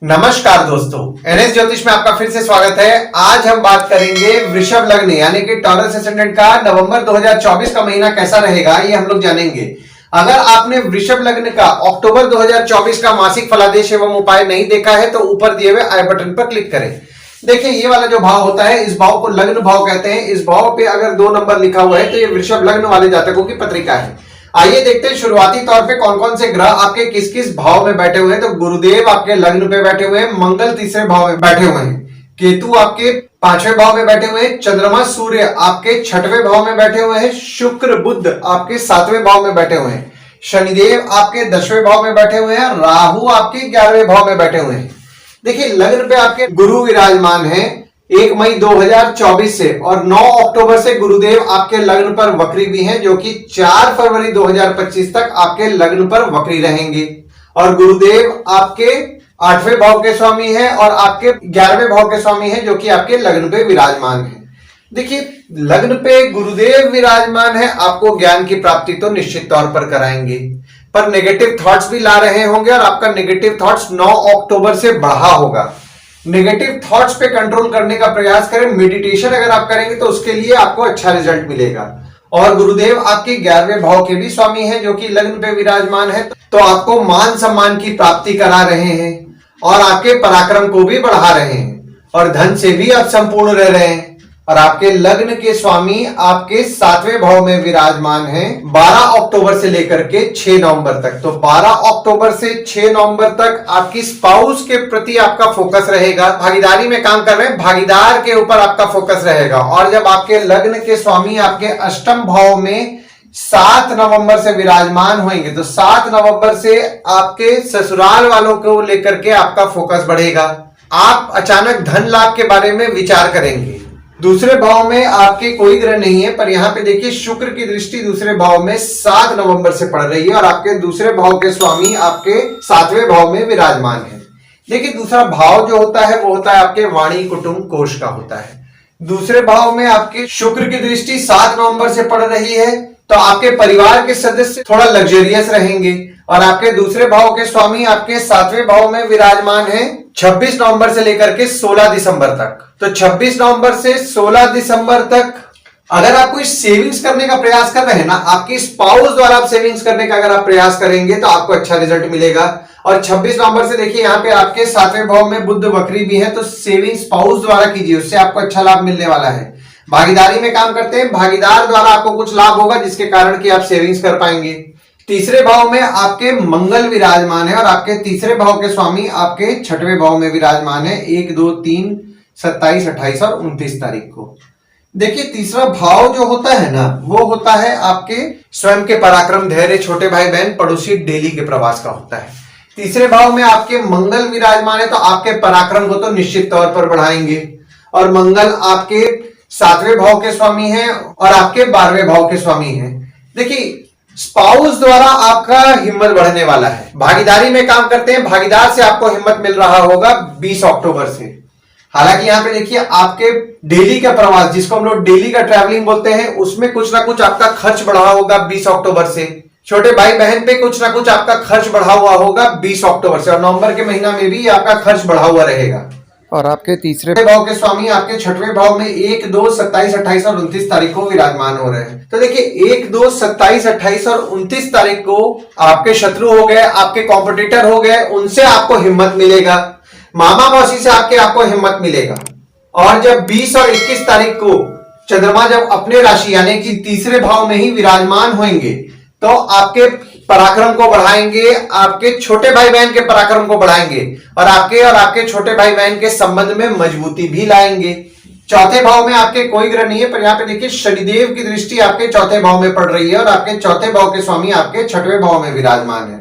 नमस्कार दोस्तों, एनएस ज्योतिष में आपका फिर से स्वागत है। आज हम बात करेंगे वृषभ लग्न यानी कि टॉरस एसेंडेंट का नवंबर 2024 का महीना कैसा रहेगा, ये हम लोग जानेंगे। अगर आपने वृषभ लग्न का अक्टूबर 2024 का मासिक फलादेश एवं उपाय नहीं देखा है तो ऊपर दिए हुए आई बटन पर क्लिक करें। देखिए, ये वाला जो भाव होता है इस भाव को लग्न भाव कहते हैं। इस भाव पे अगर 2 नंबर लिखा हुआ है तो ये वृषभ लग्न वाले जातकों की पत्रिका है। आइए देखते हैं शुरुआती तौर पे कौन कौन से ग्रह आपके किस किस भाव में बैठे हुए हैं। तो गुरुदेव आपके लग्न पे बैठे हुए हैं, मंगल तीसरे भाव में बैठे हुए हैं, केतु आपके 5वें भाव में बैठे हुए हैं, चंद्रमा सूर्य आपके 6वें भाव में बैठे हुए हैं, शुक्र बुध आपके 7वें भाव में बैठे हुए हैं, शनिदेव आपके 10वें भाव में बैठे हुए हैं, राहु आपके 11वें भाव में बैठे हुए हैं। देखिए, लग्न पे आपके गुरु विराजमान है 1 मई 2024 से, और 9 अक्टूबर से गुरुदेव आपके लग्न पर वक्री भी हैं, जो कि 4 फरवरी 2025 तक आपके लग्न पर वक्री रहेंगे। और गुरुदेव आपके 8वें भाव के स्वामी हैं और आपके 11वें भाव के स्वामी हैं, जो कि आपके लग्न पे विराजमान है। देखिए, लग्न पे गुरुदेव विराजमान है, आपको ज्ञान की प्राप्ति तो निश्चित तौर पर कराएंगे, पर नेगेटिव थॉट्स भी ला रहे होंगे और आपका नेगेटिव थॉट्स 9 अक्टूबर से बढ़ा होगा। नेगेटिव थॉट्स पे कंट्रोल करने का प्रयास करें। मेडिटेशन अगर आप करेंगे तो उसके लिए आपको अच्छा रिजल्ट मिलेगा। और गुरुदेव आपके 11वें भाव के भी स्वामी हैं, जो कि लग्न पे विराजमान है, तो आपको मान सम्मान की प्राप्ति करा रहे हैं और आपके पराक्रम को भी बढ़ा रहे हैं और धन से भी आप संपूर्ण रह रहे हैं। और आपके लग्न के स्वामी आपके 7वें भाव में विराजमान हैं 12 अक्टूबर से लेकर के 6 नवंबर तक। तो 12 अक्टूबर से 6 नवंबर तक आपकी स्पाउस के प्रति आपका फोकस रहेगा। भागीदारी में काम कर रहे हैं, भागीदार के ऊपर आपका फोकस रहेगा। और जब आपके लग्न के स्वामी आपके 8वें भाव में 7 नवंबर से विराजमान होंगे तो 7 नवंबर से आपके ससुराल वालों को लेकर के आपका फोकस बढ़ेगा। आप अचानक धन लाभ के बारे में विचार करेंगे। दूसरे भाव में आपके कोई ग्रह नहीं है, पर यहां पे देखिए शुक्र की दृष्टि दूसरे भाव में 7 नवंबर से पड़ रही है और आपके दूसरे भाव के स्वामी आपके 7वें भाव में विराजमान है। देखिए, दूसरा भाव जो होता है वो होता है आपके वाणी कुटुंब कोष का होता है। दूसरे भाव में आपके शुक्र की दृष्टि 7 नवंबर से पड़ रही है, तो आपके परिवार के सदस्य थोड़ा लग्जरियस रहेंगे। और आपके दूसरे भाव के स्वामी आपके 7वें भाव में विराजमान है 26 नवंबर से लेकर के 16 दिसंबर तक। तो 26 नवंबर से 16 दिसंबर तक अगर आप कोई सेविंग्स करने का प्रयास कर रहे हैं ना, आपकी स्पाउस द्वारा आप सेविंग्स करने का अगर आप प्रयास करेंगे तो आपको अच्छा रिजल्ट मिलेगा। और 26 नवंबर से देखिए यहाँ पे आपके 7वें भाव में बुध वक्री भी है, तो सेविंग स्पाउस द्वारा कीजिए, उससे आपको अच्छा लाभ मिलने वाला है। भागीदारी में काम करते हैं, भागीदार द्वारा आपको कुछ लाभ होगा जिसके कारण कि आप सेविंग्स कर पाएंगे। तीसरे भाव में आपके मंगल विराजमान है और आपके तीसरे भाव के स्वामी आपके 6वें भाव में विराजमान है 1, 2, 3, 27, 28 और 29 तारीख को। देखिए, तीसरा भाव जो होता है ना वो होता है आपके स्वयं के पराक्रम, धैर्य, छोटे भाई बहन, पड़ोसी, डेली के प्रवास का होता है। तीसरे भाव में आपके मंगल विराजमान है, तो आपके पराक्रम को तो निश्चित तौर पर बढ़ाएंगे। और मंगल आपके 7वें भाव के स्वामी हैं और आपके 12वें भाव के स्वामी हैं। देखिए, स्पाउस द्वारा आपका हिम्मत बढ़ने वाला है। भागीदारी में काम करते हैं, भागीदार से आपको हिम्मत मिल रहा होगा 20 अक्टूबर से। हालांकि यहां पे देखिए आपके डेली का प्रवास, जिसको हम लोग डेली का ट्रैवलिंग बोलते हैं, उसमें कुछ ना कुछ आपका खर्च बढ़ा होगा 20 अक्टूबर से। छोटे भाई बहन पे कुछ ना कुछ आपका खर्च बढ़ा हुआ होगा 20 अक्टूबर से, और नवंबर के महीना में भी आपका खर्च बढ़ा हुआ रहेगा। और आपके तीसरे भाव के स्वामी आपके 6वें भाव में 1, 2, 27, 28 और 29 तारीख को विराजमान हो रहे हैं। तो देखिए, 1, 2, 27, 28 और 29 तारीख को आपके शत्रु हो गए, आपके कॉम्पिटिटर हो गए, उनसे आपको हिम्मत मिलेगा। मामा मौसी से आपको हिम्मत मिलेगा। और जब 20 और 21 तारीख को चंद्रमा जब अपने राशि यानी कि तीसरे भाव में ही विराजमान होंगे, तो आपके पराक्रम को बढ़ाएंगे, आपके छोटे भाई बहन के पराक्रम को बढ़ाएंगे और आपके छोटे भाई बहन के संबंध में मजबूती भी लाएंगे। चौथे भाव में आपके कोई ग्रह नहीं है, पर यहाँ पे देखिए शनिदेव की दृष्टि आपके 4थे भाव में पड़ रही है और आपके 4थे भाव के स्वामी आपके 6वें भाव में विराजमान है।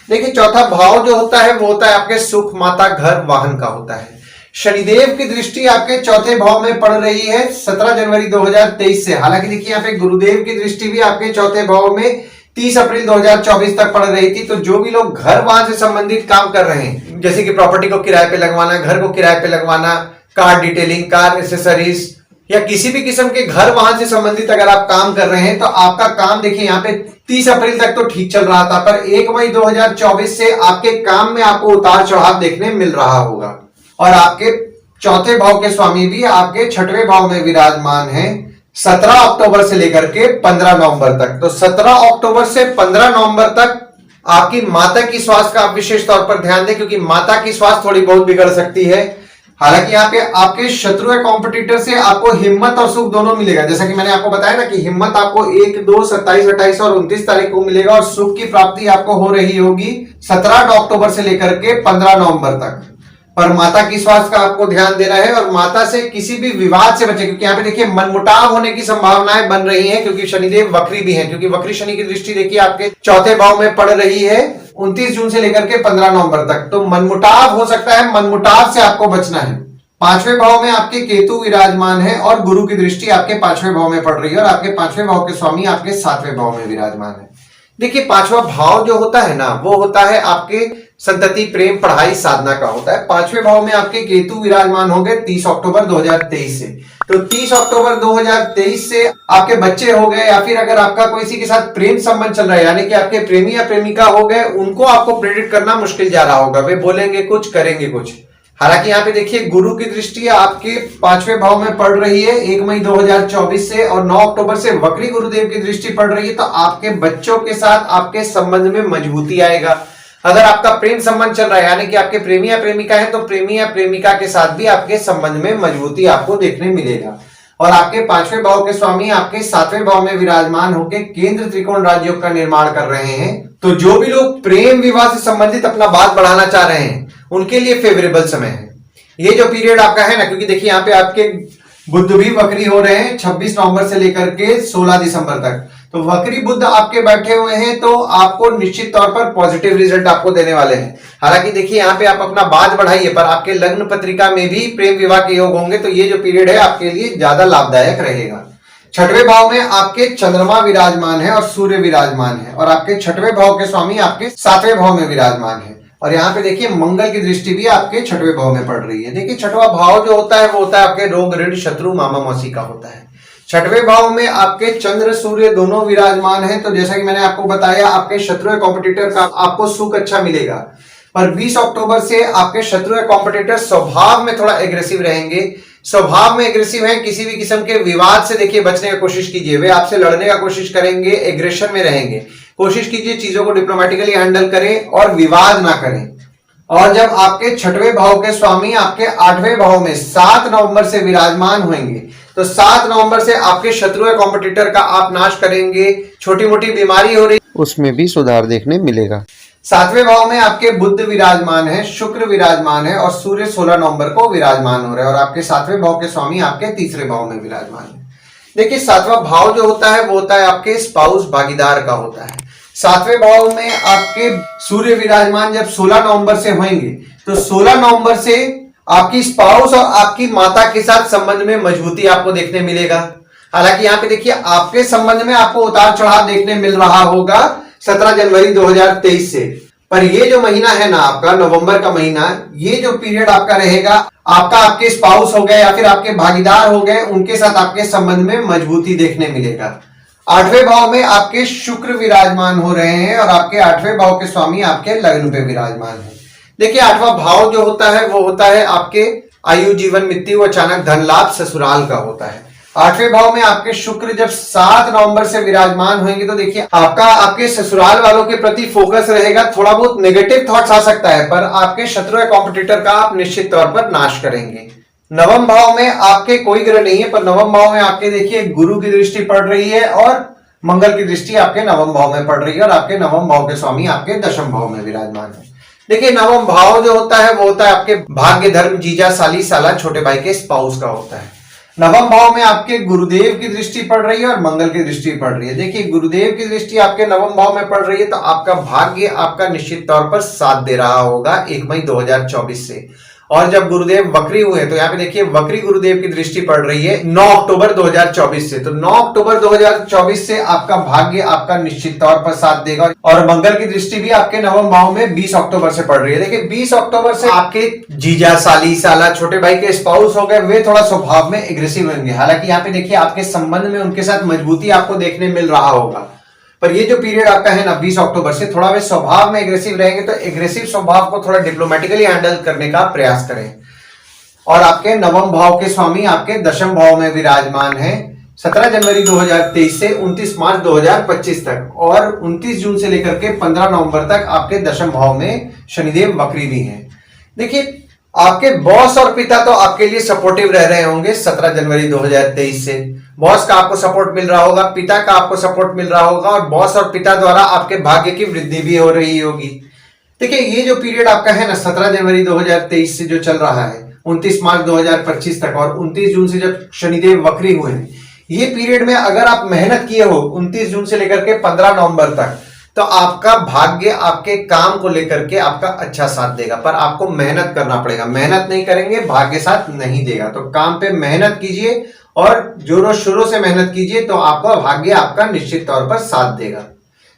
देखिए, चौथा भाव जो होता है वो होता है आपके सुख, माता, घर, वाहन का होता है। शनिदेव की दृष्टि आपके 4थे भाव में पड़ रही है 17 जनवरी 2023 से। हालांकि देखिए यहाँ पे गुरुदेव की दृष्टि भी आपके 4थे भाव में 30 अप्रैल 2024 तक पड़ रही थी। तो जो भी लोग घर वाहन से संबंधित काम कर रहे हैं, जैसे कि प्रॉपर्टी को किराए पे लगवाना, घर को किराए पे लगवाना, कार डिटेलिंग, कार एसेसरीज, या किसी भी किस्म के घर वाहन से संबंधित अगर आप काम कर रहे हैं तो आपका काम देखिए यहाँ पे 30 अप्रैल तक तो ठीक चल रहा था, पर 1 मई 2024 से आपके काम में आपको उतार चढ़ाव देखने मिल रहा होगा। और आपके चौथे भाव के स्वामी भी आपके छठवें भाव में विराजमान है 17 अक्टूबर से लेकर के 15 नवंबर तक। तो 17 अक्टूबर से 15 नवंबर तक आपकी माता की स्वास्थ्य का आप विशेष तौर पर ध्यान दें, क्योंकि माता की स्वास्थ्य थोड़ी बहुत बिगड़ सकती है। हालांकि यहाँ पे आपके शत्रु या कॉम्पिटिटर से आपको हिम्मत और सुख दोनों मिलेगा। जैसा कि मैंने आपको बताया ना कि हिम्मत आपको 1, 2, 27, 28 और 29 तारीख को मिलेगा, और सुख की प्राप्ति आपको हो रही होगी 17 अक्टूबर से लेकर के 15 नवंबर तक। पर माता की स्वास्थ्य का आपको ध्यान देना है, और माता से किसी भी विवाद से बचे, क्योंकि यहाँ पे देखिए मनमुटाव होने की संभावनाएं बन रही हैं, क्योंकि शनिदेव वक्री भी हैं, क्योंकि वक्री शनि की दृष्टि देखिए आपके चौथे भाव में पड़ रही है 29 जून से लेकर के 15 नवंबर तक। तो मनमुटाव हो सकता है, मनमुटाव से आपको बचना है। पांचवें भाव में आपके केतु विराजमान है और गुरु की दृष्टि आपके पांचवें भाव में पड़ रही है, और आपके पांचवें भाव के स्वामी आपके सातवें भाव में विराजमान है। देखिए पांचवा भाव जो होता है ना, वो होता है आपके संतति, प्रेम, पढ़ाई, साधना का होता है। पांचवें भाव में आपके केतु विराजमान होंगे 30 अक्टूबर 2023 से। तो 30 अक्टूबर 2023 से आपके बच्चे हो गए, या फिर अगर आपका किसी के साथ प्रेम संबंध चल रहा है, यानी कि आपके प्रेमी या प्रेमिका हो गए, उनको आपको प्रेडिक्ट करना मुश्किल जा रहा होगा। वे बोलेंगे कुछ, करेंगे कुछ। हालांकि यहाँ पे देखिए गुरु की दृष्टि आपके पांचवें भाव में पड़ रही है 1 मई 2024 से, और 9 अक्टूबर से वक्री गुरुदेव की दृष्टि पड़ रही है। तो आपके बच्चों के साथ आपके संबंध में मजबूती आएगा। अगर आपका प्रेम संबंध चल रहा है, यानी कि आपके प्रेमी या प्रेमिका है, तो प्रेमी या प्रेमिका के साथ भी आपके संबंध में मजबूती आपको देखने मिलेगा। और आपके पांचवें भाव के स्वामी आपके सातवें भाव में विराजमान होकर केंद्र त्रिकोण राजयोग का निर्माण कर रहे हैं। तो जो भी लोग प्रेम विवाह से संबंधित अपना बात बढ़ाना चाह रहे हैं, उनके लिए फेवरेबल समय है ये जो पीरियड आपका है ना, क्योंकि देखिए यहाँ पे आपके बुध भी वक्री हो रहे हैं 26 नवंबर से लेकर के 16 दिसंबर तक। तो वक्री बुध आपके बैठे हुए हैं, तो आपको निश्चित तौर पर पॉजिटिव रिजल्ट आपको देने वाले हैं। हालांकि देखिए यहाँ पे आप अपना बात बढ़ाइए, पर आपके लग्न पत्रिका में भी प्रेम विवाह के योग होंगे, तो ये जो पीरियड है आपके लिए ज्यादा लाभदायक रहेगा। छठवें भाव में आपके चंद्रमा विराजमान है और सूर्य विराजमान है, और आपके छठवें भाव के स्वामी आपके सातवें भाव में विराजमान है। और यहाँ पे देखिए मंगल की दृष्टि भी आपके छठवें भाव में पड़ रही है। देखिए छठवां भाव जो होता है वो होता है आपके रोग, ऋण, शत्रु, मामा मौसी का होता है। छठवें भाव में आपके चंद्र सूर्य दोनों विराजमान है। तो जैसा कि मैंने आपको बताया, आपके शत्रु या कॉम्पिटिटर का आपको सुख अच्छा मिलेगा। पर 20 अक्टूबर से आपके शत्रु या कॉम्पिटिटर स्वभाव में थोड़ा एग्रेसिव रहेंगे। स्वभाव में एग्रेसिव है, किसी भी किस्म के विवाद से देखिए बचने की कोशिश कीजिए। वे आपसे लड़ने का कोशिश करेंगे, एग्रेशन में रहेंगे। कोशिश कीजिए चीजों को डिप्लोमेटिकली हैंडल करें और विवाद ना करें। और जब आपके छठवें भाव के स्वामी आपके आठवें भाव में 7 नवंबर से विराजमान होंगे, तो 7 नवंबर से आपके शत्रु या कॉम्पिटिटर का आप नाश करेंगे। छोटी मोटी बीमारी हो रही उसमें भी सुधार देखने मिलेगा। सातवें भाव में आपके बुध विराजमान है, शुक्र विराजमान है, और सूर्य 16 नवंबर को विराजमान हो रहे हैं, और आपके सातवें भाव के स्वामी आपके तीसरे भाव में विराजमान है। देखिए सातवां भाव जो होता है वो होता है आपके स्पाउस, भागीदार का होता है। सातवें भाव में आपके सूर्य विराजमान जब 16 नवंबर से होंगे, तो 16 नवंबर से आपकी स्पाउस और आपकी माता के साथ संबंध में मजबूती आपको देखने मिलेगा। हालांकि यहाँ पे देखिए आपके संबंध में आपको उतार चढ़ाव देखने मिल रहा होगा 17 जनवरी 2023 से। पर ये जो महीना है ना आपका, नवंबर का महीना, ये जो पीरियड आपका रहेगा, आपका आपके स्पाउस हो गए या फिर आपके भागीदार हो गए, उनके साथ आपके संबंध में मजबूती देखने मिलेगा। आठवें भाव में आपके शुक्र विराजमान हो रहे हैं, और आपके आठवें भाव के स्वामी आपके लग्न पे विराजमान है। देखिए आठवां भाव जो होता है वो होता है आपके आयु, जीवन, मृत्यु, अचानक धन लाभ, ससुराल का होता है। आठवें भाव में आपके शुक्र जब 7 नवंबर से विराजमान होंगे, तो देखिए आपका आपके ससुराल वालों के प्रति फोकस रहेगा। थोड़ा बहुत नेगेटिव थॉट्स आ सकता है, पर आपके शत्रु या कॉम्पिटिटर का आप निश्चित तौर पर नाश करेंगे। नवम भाव में आपके कोई ग्रह नहीं है, पर नवम भाव में आपके देखिए गुरु की दृष्टि पड़ रही है, और मंगल की दृष्टि आपके नवम भाव में पड़ रही है, और आपके नवम भाव के स्वामी आपके दशम भाव में विराजमान है। देखिए नवम भाव जो होता है वो होता है आपके भाग्य, धर्म, जीजा, साली, साला, छोटे भाई के स्पाउस का होता है। नवम भाव में आपके गुरुदेव की दृष्टि पड़ रही है और मंगल की दृष्टि पड़ रही है। देखिए गुरुदेव की दृष्टि आपके नवम भाव में पड़ रही है, तो आपका भाग्य आपका निश्चित तौर पर साथ दे रहा होगा 1 मई 2024 से। और जब गुरुदेव वक्री हुए तो यहाँ पे देखिए वक्री गुरुदेव की दृष्टि पड़ रही है 9 अक्टूबर 2024 से। तो 9 अक्टूबर 2024 से आपका भाग्य आपका निश्चित तौर पर साथ देगा। और मंगल की दृष्टि भी आपके नवम भाव में 20 अक्टूबर से पड़ रही है। देखिए 20 अक्टूबर से आपके जीजा, साली, साला, छोटे भाई के स्पाउस हो गए, वे थोड़ा स्वभाव में एग्रेसिव होंगे। हालांकि यहाँ पे देखिए आपके संबंध में उनके साथ मजबूती आपको देखने मिल रहा होगा, पर ये जो पीरियड आपका है ना 20 अक्टूबर से, थोड़ा वे स्वभाव में एग्रेसिव रहेंगे। तो एग्रेसिव स्वभाव को थोड़ा डिप्लोमेटिकली हैंडल करने का प्रयास करें। और आपके नवम भाव के स्वामी आपके दशम भाव में विराजमान है 17 जनवरी 2023 से 29 मार्च 2025 तक, और 29 जून से लेकर के 15 नवंबर तक आपके दशम भाव में शनिदेव वक्री भी हैं। देखिए आपके बॉस और पिता तो आपके लिए सपोर्टिव रह रहे होंगे 17 जनवरी 2023 से। बॉस का आपको सपोर्ट मिल रहा होगा, पिता का आपको सपोर्ट मिल रहा होगा, और बॉस और पिता द्वारा आपके भाग्य की वृद्धि भी हो रही होगी। देखिए ये जो पीरियड आपका है ना 17 जनवरी 2023 से जो चल रहा है 29 मार्च 2025 तक, और 29 जून से जब शनिदेव वक्री हुए हैं, ये पीरियड में अगर आप मेहनत किए हो 29 जून से लेकर के 15 नवंबर तक, तो आपका भाग्य आपके काम को लेकर के आपका अच्छा साथ देगा। पर आपको मेहनत करना पड़ेगा, मेहनत नहीं करेंगे भाग्य साथ नहीं देगा। तो काम पे मेहनत कीजिए और जोरों शोरों से मेहनत कीजिए, तो आपका भाग्य आपका निश्चित तौर पर साथ देगा।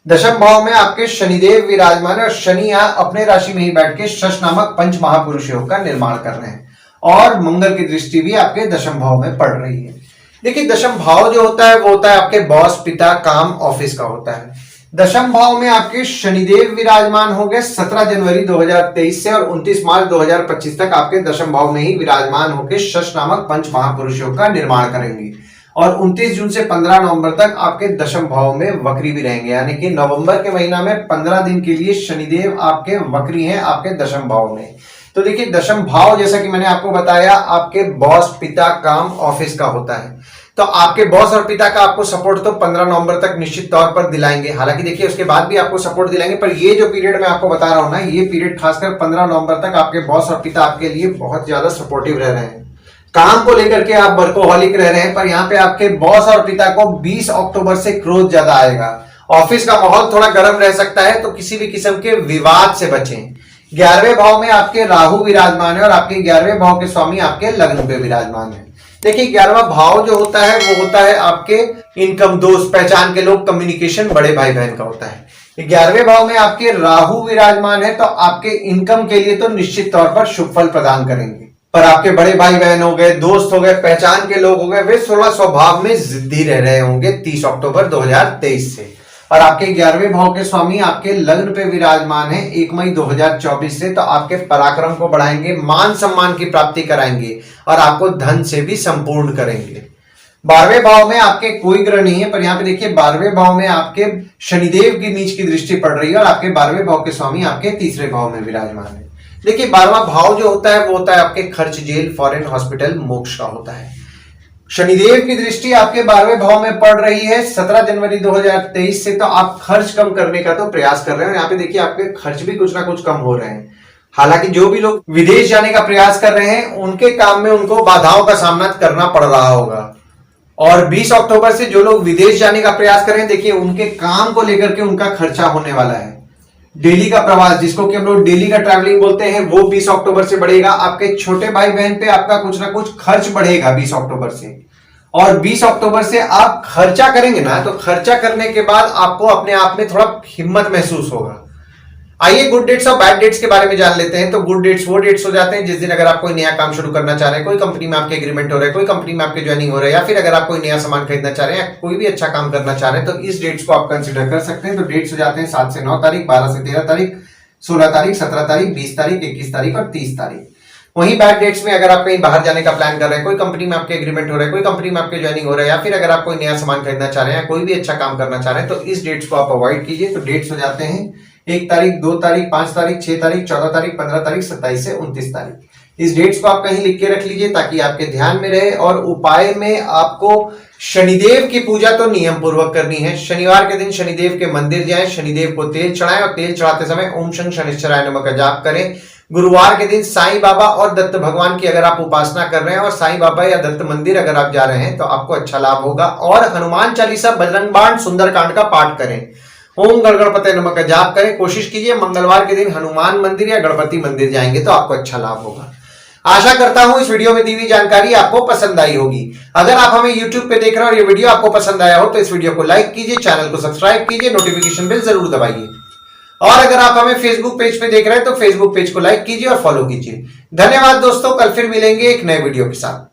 दशम भाव में आपके शनिदेव विराजमान है, और शनि यहाँ अपने राशि में ही बैठ के शश नामक पंच महापुरुष योग का निर्माण कर रहे हैं, और मंगल की दृष्टि भी आपके दशम भाव में पड़ रही है। देखिए दशम भाव जो होता है वो होता है आपके बॉस, पिता, काम, ऑफिस का होता है। दशम भाव में आपके शनिदेव विराजमान हो गए 17 जनवरी 2023 से, और 29 मार्च 2025 तक आपके दशम भाव में ही विराजमान होकर शश नामक पंच महापुरुषों का निर्माण करेंगे, और 29 जून से 15 नवंबर तक आपके दशम भाव में वक्री भी रहेंगे। यानी कि नवंबर के महीना में 15 दिन के लिए शनिदेव आपके वक्री हैं आपके दशम भाव में। तो देखिए दशम भाव जैसा कि मैंने आपको बताया आपके बॉस, पिता, काम, ऑफिस का होता है। तो आपके बॉस और पिता का आपको सपोर्ट तो 15 नवंबर तक निश्चित तौर पर दिलाएंगे। हालांकि देखिए उसके बाद भी आपको सपोर्ट दिलाएंगे, पर ये जो पीरियड मैं आपको बता रहा हूं ना, ये पीरियड खासकर 15 नवंबर तक आपके बॉस और पिता आपके लिए बहुत ज्यादा सपोर्टिव रह रहे हैं। काम को लेकर के आप वर्कोहॉलिक रह रहे हैं, पर यहाँ पे आपके बॉस और पिता को 20 अक्टूबर से क्रोध ज्यादा आएगा। ऑफिस का माहौल थोड़ा गर्म रह सकता है, तो किसी भी किस्म के विवाद से बचें। 11वें भाव में आपके राहु विराजमान है, और आपके 11वें भाव के स्वामी आपके लग्न पे विराजमान है। देखिए 11वां भाव जो होता है वो होता है आपके इनकम, दोस्त, पहचान के लोग, कम्युनिकेशन, बड़े भाई बहन का होता है। 11वें भाव में आपके राहु विराजमान है, तो आपके इनकम के लिए तो निश्चित तौर पर शुभ फल प्रदान करेंगे। पर आपके बड़े भाई बहन हो गए, दोस्त हो गए, पहचान के लोग हो गए, वे थोड़ा स्वभाव में जिद्दी रह रहे होंगे 30 अक्टूबर 2023 से। और आपके 11वें भाव के स्वामी आपके लग्न पे विराजमान है 1 मई 2024 से, तो आपके पराक्रम को बढ़ाएंगे, मान सम्मान की प्राप्ति कराएंगे, और आपको धन से भी संपूर्ण करेंगे। 12वें भाव में आपके कोई ग्रह नहीं है, पर यहाँ पे देखिए 12वें भाव में आपके शनिदेव की नीच की दृष्टि पड़ रही है, और आपके 12वें भाव के स्वामी आपके तीसरे भाव में विराजमान है। देखिए 12वां भाव जो होता है वो होता है आपके खर्च, जेल, फॉरेन, हॉस्पिटल, मोक्ष का होता है। शनिदेव की दृष्टि आपके 12वें भाव में पड़ रही है 17 जनवरी 2023 से, तो आप खर्च कम करने का तो प्रयास कर रहे हैं। यहाँ पे देखिए आपके खर्च भी कुछ ना कुछ कम हो रहे हैं। हालांकि जो भी लोग विदेश जाने का प्रयास कर रहे हैं उनके काम में उनको बाधाओं का सामना करना पड़ रहा होगा। और 20 अक्टूबर से जो लोग विदेश जाने का प्रयास कर रहे हैं, देखिए उनके काम को लेकर के उनका खर्चा होने वाला है। डेली का प्रवास, जिसको कि हम लोग डेली का ट्रैवलिंग बोलते हैं, वो 20 अक्टूबर से बढ़ेगा। आपके छोटे भाई बहन पे आपका कुछ ना कुछ खर्च बढ़ेगा 20 अक्टूबर से। और 20 अक्टूबर से आप खर्चा करेंगे ना, तो खर्चा करने के बाद आपको अपने आप में थोड़ा हिम्मत महसूस होगा। आइए गुड डेट्स और बैड डेट्स के बारे में जान लेते हैं। तो गुड डेट्स वो डेट्स हो जाते हैं जिस दिन अगर आप कोई नया काम शुरू करना चाह रहे हैं, कोई कंपनी में आपके एग्रीमेंट हो रहा है, कोई कंपनी में आपके ज्वाइनिंग हो रहा है, या फिर अगर आप कोई नया सामान खरीदना चाह रहे हैं, कोई भी अच्छा काम करना चाह रहे हैं, तो इस डेट्स को आप कंसिडर कर सकते हैं। तो डेट्स हो जाते हैं 7 से 9 तारीख, 12 से 13 तारीख, 16 तारीख, 17 तारीख, 20 तारीख, 21 तारीख और 30 तारीख। वहीं बैड डेट्स में अगर आप कहीं बाहर जाने का प्लान कर रहे हैं, कोई कंपनी में आपके एग्रीमेंट हो रहा है, कोई कंपनी में आपके ज्वाइनिंग हो रहा है, या फिर अगर आप कोई नया सामान खरीदना चाह रहे हैं, कोई भी अच्छा काम करना चाह रहे हैं, तो इस डेट्स को आप अवॉइड कीजिए। तो डेट्स हो जाते हैं 1 तारीख, 2 तारीख, 5 तारीख, 6 तारीख, 14 तारीख, 15 तारीख, 27 से 29 तारीख। इस डेट्स को आप कहीं लिख के रख लीजिए ताकि आपके ध्यान में रहे। और उपाय में आपको शनिदेव की पूजा तो नियम पूर्वक करनी है। शनिवार के दिन शनिदेव के मंदिर जाएं, शनिदेव को तेल चढ़ाएं, और तेल चढ़ाते समय ओम शं शनिश्चराय नमः का जाप करें। गुरुवार के दिन साईं बाबा और दत्त भगवान की अगर आप उपासना कर रहे हैं, और साईं बाबा या दत्त मंदिर अगर आप जा रहे हैं, तो आपको अच्छा लाभ होगा। और हनुमान चालीसा, बजरंग बाण, सुंदरकांड का पाठ करें। ओम गणपते नमः का जाप करें। कोशिश कीजिए मंगलवार के दिन हनुमान मंदिर या गणपति मंदिर जाएंगे तो आपको अच्छा लाभ होगा। आशा करता हूं इस वीडियो में दी हुई जानकारी आपको पसंद आई होगी। अगर आप हमें YouTube पे देख रहे हो और ये वीडियो आपको पसंद आया हो तो इस वीडियो को लाइक कीजिए, चैनल को सब्सक्राइब कीजिए, नोटिफिकेशन बेल जरूर दबाइए। और अगर आप हमें फेसबुक पेज पे देख रहे हैं तो फेसबुक पेज को लाइक कीजिए और फॉलो कीजिए। धन्यवाद दोस्तों, कल फिर मिलेंगे एक नए वीडियो के साथ।